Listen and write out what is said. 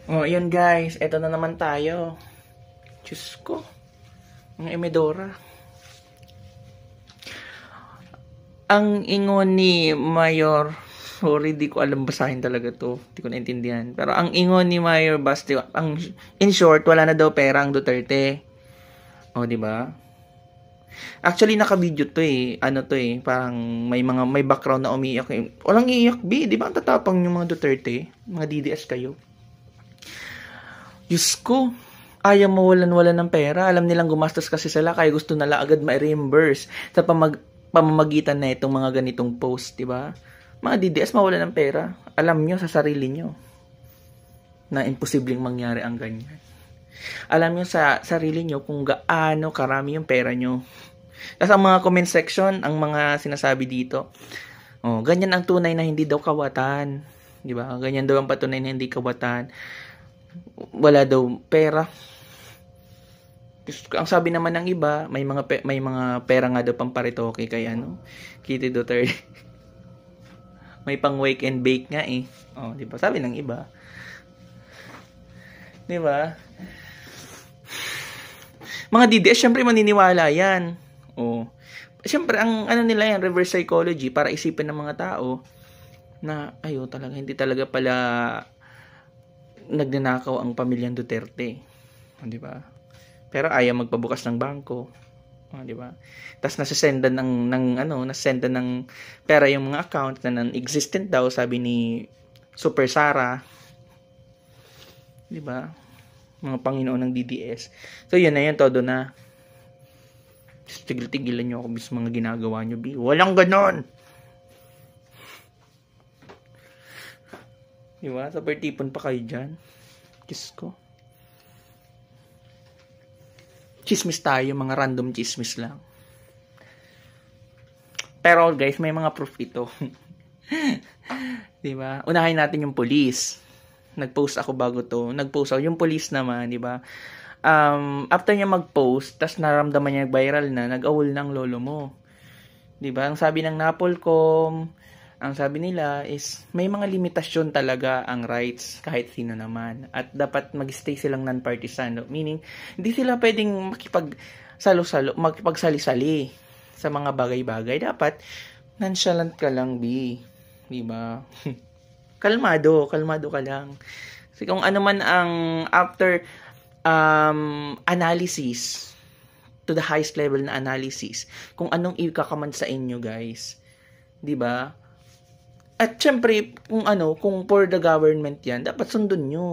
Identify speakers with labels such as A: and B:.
A: Oh, yun guys. Eto na naman tayo. Diyos ko. Ang emedora. Ang ingon ni Mayor, sorry, di ko alam basahin talaga to. Di ko naintindihan. Pero ang ingon ni Mayor Basti, in short, wala na daw pera ang Duterte. O, di ba? Actually, naka-video to eh. Ano to eh, parang may background na umiiyak eh. Walang iiyak, B. Di ba ang tatapang yung mga Duterte? Mga DDS kayo. Diyos ko, ayaw mawalan-walan ng pera. Alam nilang gumastos kasi sila kaya gusto nila agad ma-reimburse sa pamamagitan na itong mga ganitong post, di ba? Mga DDS mawalan ng pera. Alam nyo sa sarili nyo na imposibleng mangyari ang ganyan. Alam nyo sa sarili nyo kung gaano karami yung pera nyo. Tapos ang mga comment section, ang mga sinasabi dito, oh, ganyan ang tunay na hindi daw kawatan. Di ba? Ganyan daw ang patunay na hindi kawatan. Wala daw pera. Ang sabi naman ng iba, may mga pera nga daw pang paritoke kay Kitty Duterte. May pang wake and bake nga eh. Oh, di ba? Sabi ng iba. Di ba? Mga DDS, syempre maniniwala yan. Oh. Syempre, ang nila yan, reverse psychology, para isipin ng mga tao na, talaga, hindi talaga pala nagnanakaw ang pamilyang Duterte. Di ba? Pero ayaw magpabukas ng bangko. Di ba? Tapos nasasendan nasasendan ng pera yung mga account na non-existent daw, sabi ni Super Sara. Di ba? Mga Panginoon ng DDS. So, yun na yan. Todo na. Tigil-tigilan nyo ako bis mga ginagawa nyo, B. Walang ganon! Di ba? Super tipon pa kayo dyan. Kiss ko. Chismis tayo. Mga random chismis lang. Pero guys, may mga proof ito. Di ba? Unahin natin yung police. Nag-post ako bago to. Nag-post ako. Yung police naman, di ba? After niya mag-post, tas naramdaman niya viral na, nag-awol ng lolo mo. Di ba? Ang sabi ng Napolcom, ang sabi nila is, may mga limitasyon talaga ang rights kahit sino naman. At dapat mag-stay silang non-partisan. Meaning, hindi sila pwedeng makipagsali-sali sa mga bagay-bagay. Dapat, nonchalant ka lang, B. Di ba? Kalmado ka lang. Kasi kung ano man ang after analysis, to the highest level na analysis, kung anong ikakaman sa inyo, guys. 'Di ba? At syempre, kung for the government 'yan, dapat sundon nyo.